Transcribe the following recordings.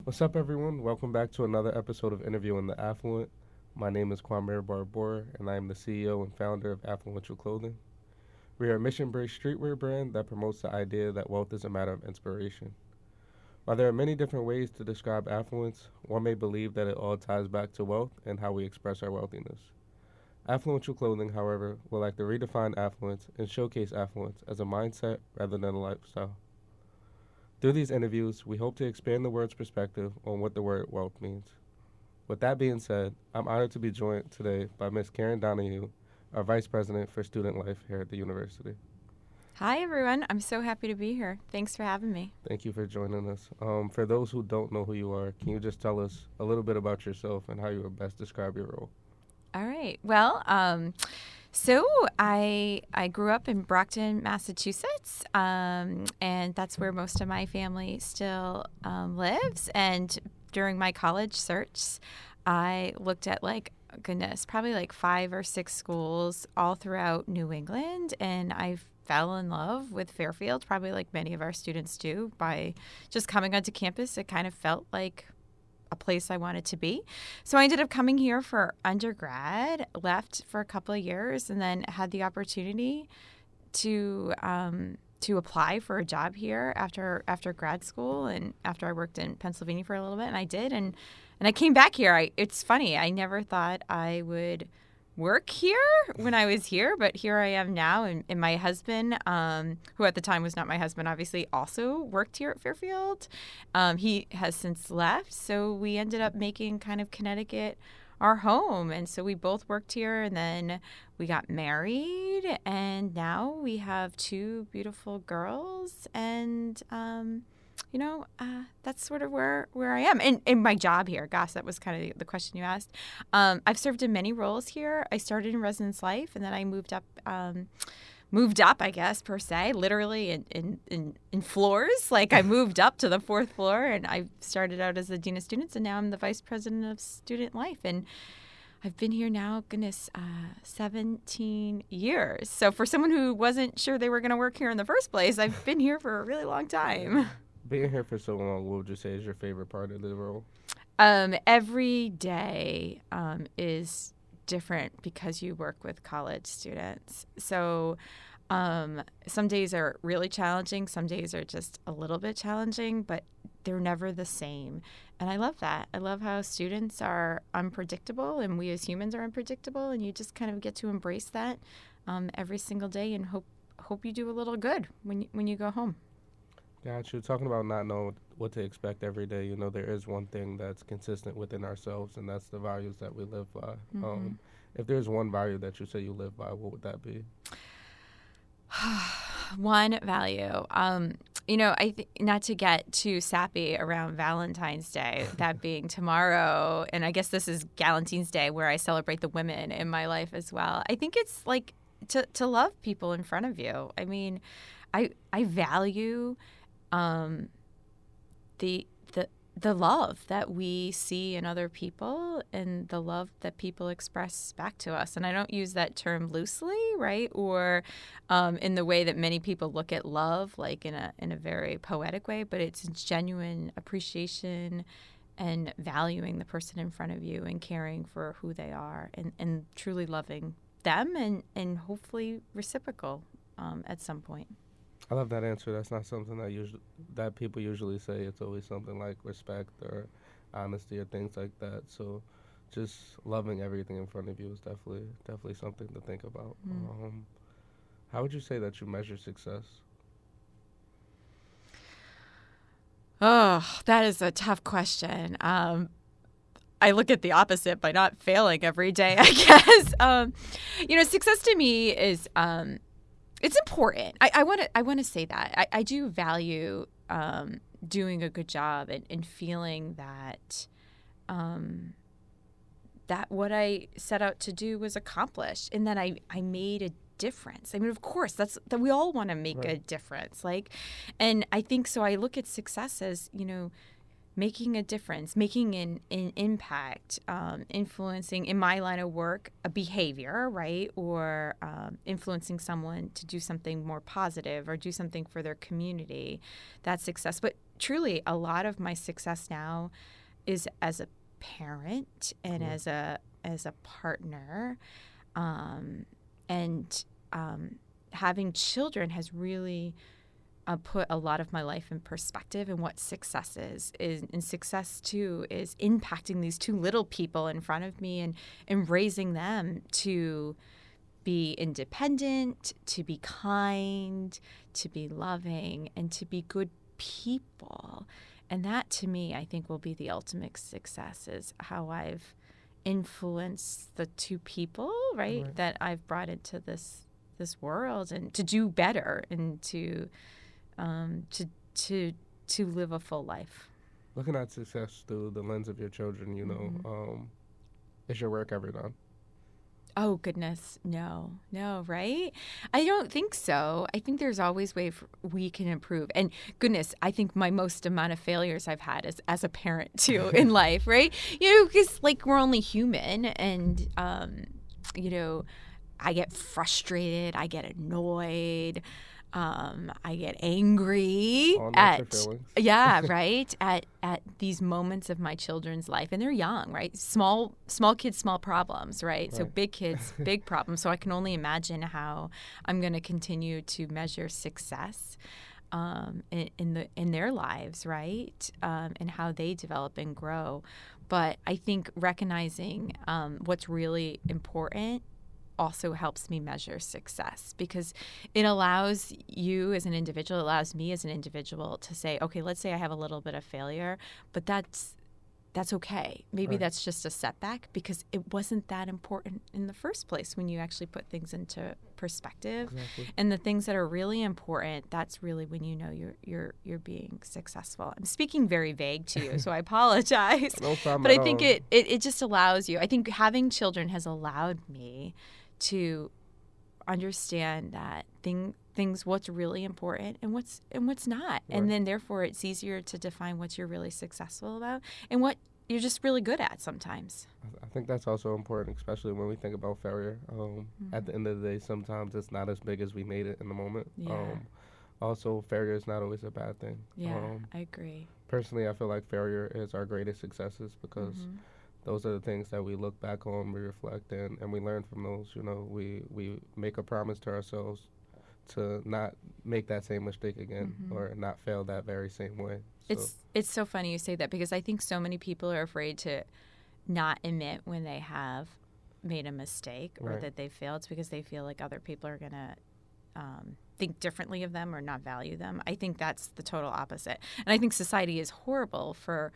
What's up, everyone? Welcome back to another episode of Interviewing the Affluent. My name is Kwame Barbour, and I am the CEO and founder of Affluential Clothing. We are a mission-based streetwear brand that promotes the idea that wealth is a matter of inspiration. While there are many different ways to describe affluence, one may believe that it all ties back to wealth and how we express our wealthiness. Affluential Clothing, however, will like to redefine affluence and showcase affluence as a mindset rather than a lifestyle. Through these interviews, we hope to expand the word's perspective on what the word wealth means. With that being said, I'm honored to be joined today by Ms. Karen Donoghue, our Vice President for Student Life here at the university. Hi, everyone. I'm so happy to be here. Thanks for having me. Thank you for joining us. For those who don't know who you are, can you just tell us a little bit about yourself and how you would best describe your role? All right. Well, so I grew up in Brockton, Massachusetts, and that's where most of my family still lives. And during my college search, I looked at probably like 5 or 6 schools all throughout New England, and I fell in love with Fairfield, probably like many of our students do. By just coming onto campus, it kind of felt like a place I wanted to be. So I ended up coming here for undergrad, left for a couple of years, and then had the opportunity to apply for a job here after grad school and after I worked in Pennsylvania for a little bit, and I did, and I came back here. It's funny, I never thought I would work here when I was here, but here I am now. And my husband, who at the time was not my husband, obviously also worked here at Fairfield. He has since left, so we ended up making kind of Connecticut our home. And so we both worked here, and then we got married, and now we have 2 beautiful girls. And that's sort of where I am. And in my job here, gosh, that was kind of the question you asked. I've served in many roles here. I started in residence life, and then I moved up, I guess, per se, literally in floors. Like I moved up to the 4th floor, and I started out as the dean of students, and now I'm the vice president of student life. And I've been here now, 17 years. So for someone who wasn't sure they were going to work here in the first place, I've been here for a really long time. Being here for so long, what would you say is your favorite part of the role? Every day is different because you work with college students. So some days are really challenging. Some days are just a little bit challenging, but they're never the same. And I love that. I love how students are unpredictable and we as humans are unpredictable. And you just kind of get to embrace that every single day and hope you do a little good when you go home. Got you. Talking about not knowing what to expect every day, there is one thing that's consistent within ourselves, and that's the values that we live by. Mm-hmm. If there's one value that you say you live by, what would that be? One value. I not to get too sappy around Valentine's Day, that being tomorrow, and I guess this is Galentine's Day where I celebrate the women in my life as well. I think it's like to love people in front of you. I mean, I value the love that we see in other people and the love that people express back to us. And I don't use that term loosely, right? Or in the way that many people look at love, like in a very poetic way, but it's genuine appreciation and valuing the person in front of you and caring for who they are and truly loving them and hopefully reciprocal at some point. I love that answer. That's not something that people usually say. It's always something like respect or honesty or things like that. So, just loving everything in front of you is definitely something to think about. How would you say that you measure success? Oh, that is a tough question. I look at the opposite by not failing every day, I guess. Success to me is it's important. I want to say that I do value doing a good job and feeling that that what I set out to do was accomplished and that I made a difference. I mean, of course, that we all want to make a difference. And I think so. I look at success as making a difference, making an impact, influencing, in my line of work, a behavior, right? Or influencing someone to do something more positive or do something for their community. That's success. But truly a lot of my success now is as a parent and as a partner, and having children has really put a lot of my life in perspective and what success is. And success too is impacting these two little people in front of me and raising them to be independent, to be kind, to be loving, and to be good people. And that to me, I think, will be the ultimate success, is how I've influenced the two people, right. that I've brought into this world, and to do better, and to live a full life. Looking at success through the lens of your children, is your work ever done? Oh, goodness. No, right? I don't think so. I think there's always ways we can improve. And goodness, I think my most amount of failures I've had is as a parent too in life, right? Because like we're only human, and, I get frustrated, I get annoyed, I get angry All at natural feelings. right, at these moments of my children's life, and they're young, right? Small kids, small problems, right? So big kids, big problems. So I can only imagine how I'm going to continue to measure success in their lives, right? And how they develop and grow. But I think recognizing what's really important also helps me measure success, because it allows you as an individual, allows me as an individual to say, okay, let's say I have a little bit of failure, but that's okay. Maybe that's just a setback, because it wasn't that important in the first place when you actually put things into perspective. Exactly. And the things that are really important, that's really when you know you're being successful. I'm speaking very vague to you, so I apologize. No problem But at I think all. it just allows you. I think having children has allowed me to understand that things what's really important and what's not, and then therefore it's easier to define what you're really successful about and what you're just really good at sometimes. I think that's also important, especially when we think about failure. At the end of the day, sometimes it's not as big as we made it in the moment. Also, failure is not always a bad thing. I agree. Personally, I feel like failure is our greatest successes, because those are the things that we look back on, we reflect, and we learn from those. We make a promise to ourselves to not make that same mistake again, or not fail that very same way. So. It's so funny you say that, because I think so many people are afraid to not admit when they have made a mistake or that they failed. It's because they feel like other people are going to think differently of them or not value them. I think that's the total opposite. And I think society is horrible for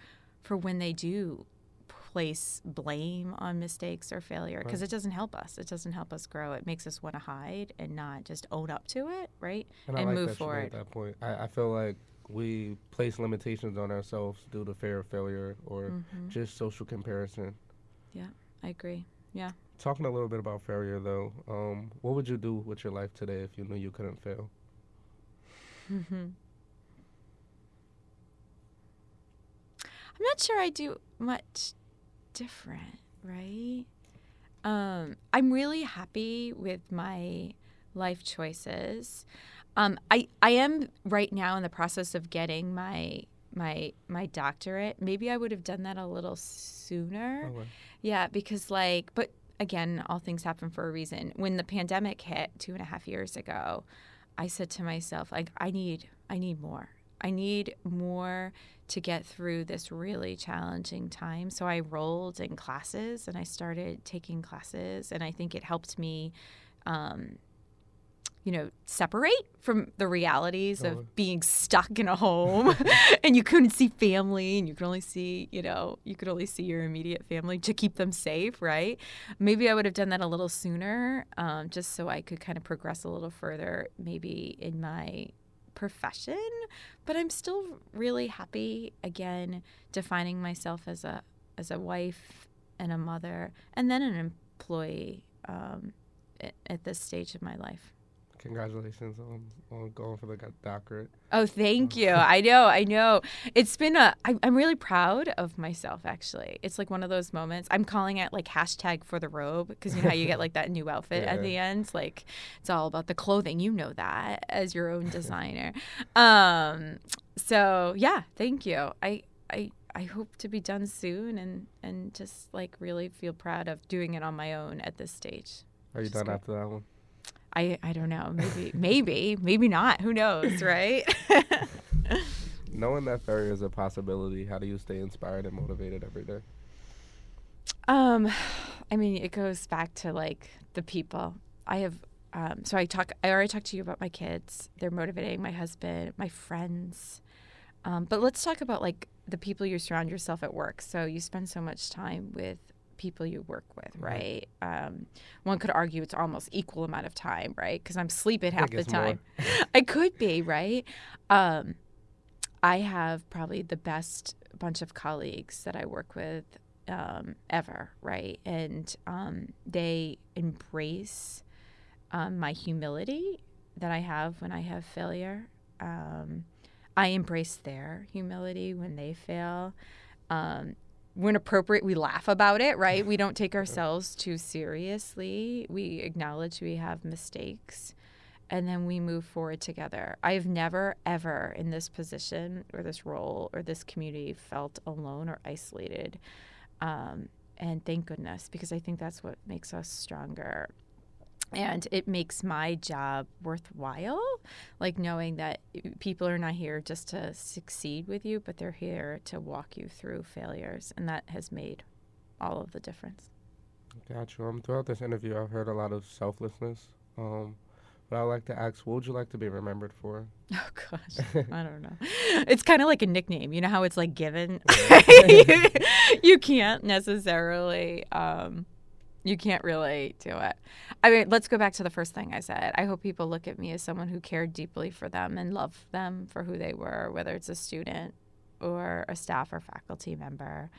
when they do place blame on mistakes or failure, because it doesn't help us. It doesn't help us grow. It makes us want to hide and not just own up to it, right? And like move that forward. At that point, I feel like we place limitations on ourselves due to fear of failure or just social comparison. Yeah, I agree. Yeah. Talking a little bit about failure, though, what would you do with your life today if you knew you couldn't fail? I'm not sure I do much different, right? I'm really happy with my life choices. I am right now in the process of getting my doctorate. Maybe I would have done that a little sooner. Okay. Yeah, because but again, all things happen for a reason. When the pandemic hit 2.5 years ago, I said to myself, I need more. I need more to get through this really challenging time. So I enrolled in classes and I started taking classes, and I think it helped me, separate from the realities of being stuck in a home and you couldn't see family, and you could only see your immediate family to keep them safe, right? Maybe I would have done that a little sooner, just so I could kind of progress a little further, maybe in my profession. But I'm still really happy, again, defining myself as a wife and a mother, and then an employee at this stage of my life. Congratulations on going for the doctorate. Oh, thank you. I know. It's been I'm really proud of myself, actually. It's like one of those moments. I'm calling it like hashtag for the robe because you know how you get like that new outfit at Yeah. the end? Like it's all about the clothing. You know that as your own designer. So yeah, thank you. I hope to be done soon and just like really feel proud of doing it on my own at this stage. Are you which is done great. after that one? I don't know. Maybe not. Who knows, right? Knowing that failure is a possibility, how do you stay inspired and motivated every day? Um, I mean, it goes back to like the people. I have I already talked to you about my kids. They're motivating my husband, my friends. But let's talk about like the people you surround yourself at work. So you spend so much time with people you work with, right? One could argue it's almost equal amount of time, right? Because I'm sleeping I half think the it's time. more. I could be, right? I have probably the best bunch of colleagues that I work with ever, right? And they embrace my humility that I have when I have failure. I embrace their humility when they fail. When appropriate, we laugh about it, right? We don't take ourselves too seriously. We acknowledge we have mistakes and then we move forward together. I have never, ever in this position or this role or this community felt alone or isolated. And thank goodness, because I think that's what makes us stronger. And it makes my job worthwhile, like knowing that people are not here just to succeed with you, but they're here to walk you through failures. And that has made all of the difference. Got you. Throughout this interview, I've heard a lot of selflessness. But I'd like to ask, what would you like to be remembered for? Oh, gosh. I don't know. It's kind of like a nickname. You know how it's like given? You can't necessarily. You can't really do it. I mean, let's go back to the first thing I said. I hope people look at me as someone who cared deeply for them and loved them for who they were, whether it's a student or a staff or faculty member.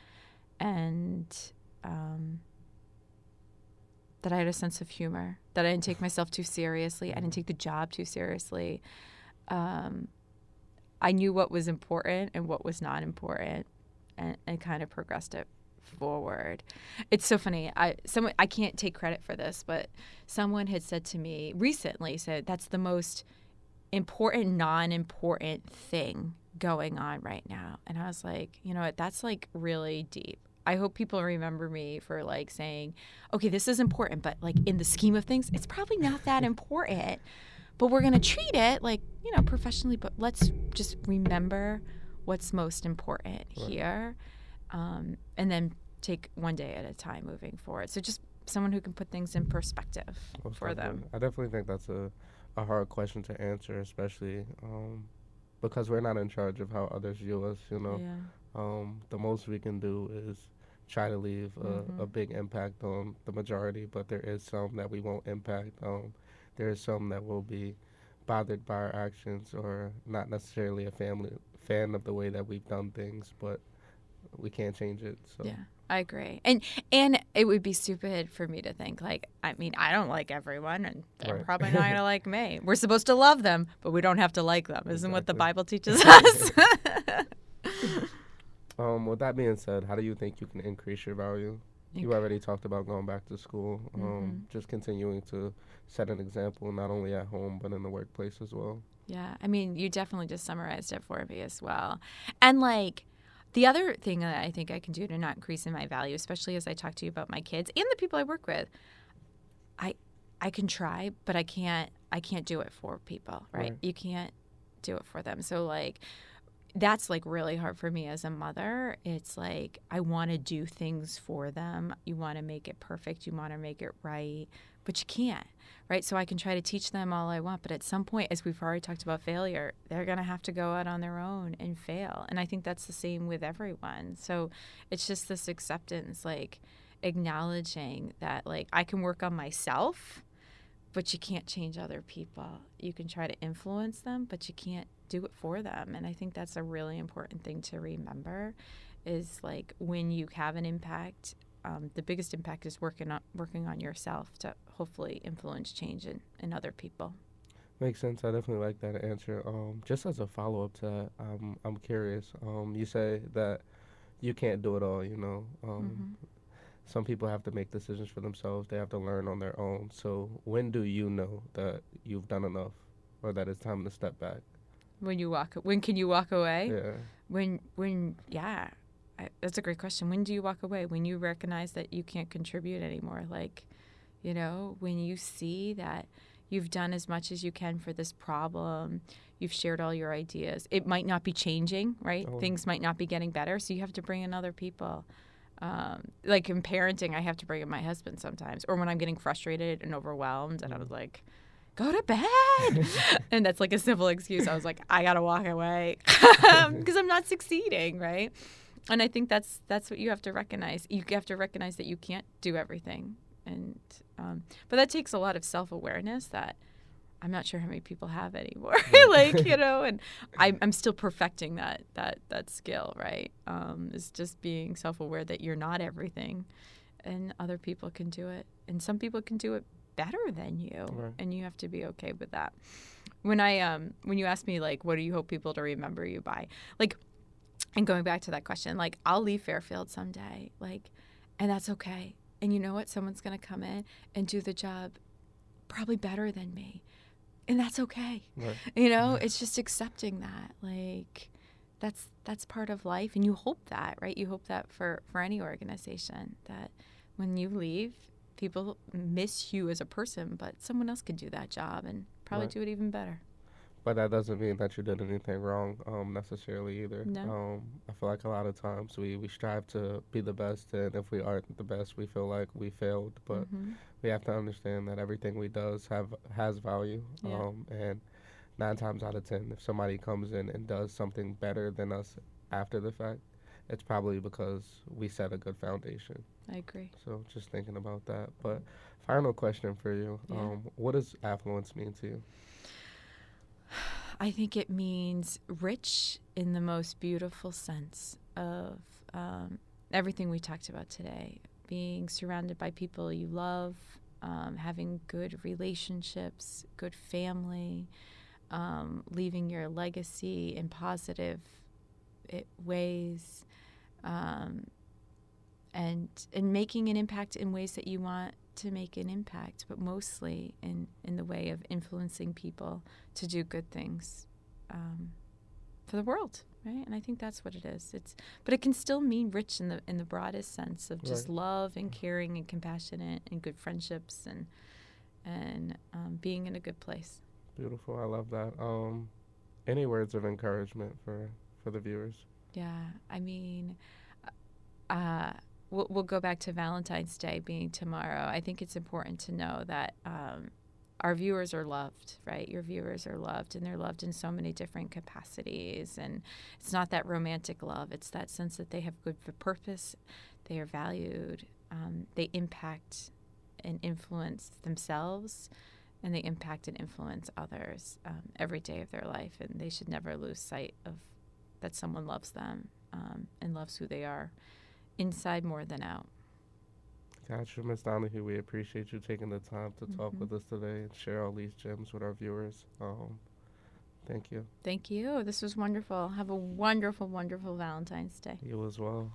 And that I had a sense of humor, that I didn't take myself too seriously. I didn't take the job too seriously. I knew what was important and what was not important and kind of progressed it forward. It's so funny. I can't take credit for this, but someone had said to me recently, said that's the most important, non-important thing going on right now. And I was like, you know what? That's like really deep. I hope people remember me for like saying, okay, this is important, but like in the scheme of things, it's probably not that important. But we're going to treat it like, you know, professionally, but let's just remember what's most important here. And then take one day at a time moving forward. So just someone who can put things in perspective for them. I definitely think that's a hard question to answer, especially because we're not in charge of how others view us, you know. Yeah. The most we can do is try to leave a big impact on the majority, but there is some that we won't impact. There is some that will be bothered by our actions or not necessarily a fan of the way that we've done things, but we can't change it. So Yeah, I agree. And it would be stupid for me to think like, I mean, I don't like everyone and they're Right. probably not going to like me. We're supposed to love them, but we don't have to like them. Isn't what the Exactly. Bible teaches us? With that being said, how do you think you can increase your value? You already talked about going back to school, just continuing to set an example not only at home but in the workplace as well. Yeah, I mean, you definitely just summarized it for me as well. And like the other thing that I think I can do to not increase in my value, especially as I talk to you about my kids and the people I work with, I can try, but I can't do it for people, right? You can't do it for them. So like that's like really hard for me as a mother. It's like I want to do things for them. You want to make it perfect. You want to make it right, but you can't, right? So I can try to teach them all I want, but at some point, as we've already talked about failure, they're going to have to go out on their own and fail. And I think that's the same with everyone. So it's just this acceptance, like acknowledging that like I can work on myself, but you can't change other people. You can try to influence them, but you can't do it for them. And I think that's a really important thing to remember is like when you have an impact, the biggest impact is working on yourself to hopefully influence change in other people. Makes sense. I definitely like that answer. Just as a follow up to that, I'm curious. You say that you can't do it all. Hmm. Some people have to make decisions for themselves. They have to learn on their own. So when do you know that you've done enough, or that it's time to step back? When can you walk away? Yeah. Yeah, that's a great question. When do you walk away? When you recognize that you can't contribute anymore, like, when you see that you've done as much as you can for this problem, you've shared all your ideas. It might not be changing, right? Oh. Things might not be getting better, so you have to bring in other people. Like in parenting, I have to bring in my husband sometimes, or when I'm getting frustrated and overwhelmed, and I was like, go to bed. And that's like a simple excuse. I was like, I gotta walk away because I'm not succeeding, right? And I think that's what you have to recognize. You have to recognize that you can't do everything, and but that takes a lot of self-awareness that I'm not sure how many people have anymore. Like, and I'm still perfecting that skill, right? Is just being self-aware that you're not everything, and other people can do it, and some people can do it better than you, Right. and you have to be okay with that. When you ask me, like, what do you hope people to remember you by, like, and going back to that question, like, I'll leave Fairfield someday, like, and that's okay. And you know what? Someone's going to come in and do the job probably better than me. And that's okay. Right. It's just accepting that. Like, that's part of life. And you hope that, right? You hope that for any organization, that when you leave, people miss you as a person, but someone else could do that job and probably Right. do it even better. But that doesn't mean that you did anything wrong, necessarily either. No. I feel like a lot of times we strive to be the best, and if we aren't the best, we feel like we failed. But Mm-hmm. we have to understand that everything we does has value. Yeah. And 9 times out of 10, if somebody comes in and does something better than us after the fact, it's probably because we set a good foundation. I agree. So just thinking about that. But final question for you: Yeah. what does affluence mean to you? I think it means rich in the most beautiful sense of everything we talked about today. Being surrounded by people you love, having good relationships, good family, leaving your legacy in positive ways, um, and making an impact in ways that you want to make an impact, but mostly in the way of influencing people to do good things for the world, right? And I think that's what it is. But it can still mean rich in the broadest sense of just Right. love and caring and compassionate and good friendships and being in a good place. Beautiful. I love that. Any words of encouragement for the viewers? Yeah, I mean, uh, we'll go back to Valentine's Day being tomorrow. I think it's important to know that our viewers are loved, right? Your viewers are loved, and they're loved in so many different capacities. And it's not that romantic love; it's that sense that they have good purpose, they are valued, they impact and influence themselves, and they impact and influence others every day of their life. And they should never lose sight of that someone loves them and loves who they are, inside more than out. Gotcha, Miss Donoghue. We appreciate you taking the time to talk Mm-hmm. with us today and share all these gems with our viewers. Thank you. Thank you. This was wonderful. Have a wonderful, wonderful Valentine's Day. You as well.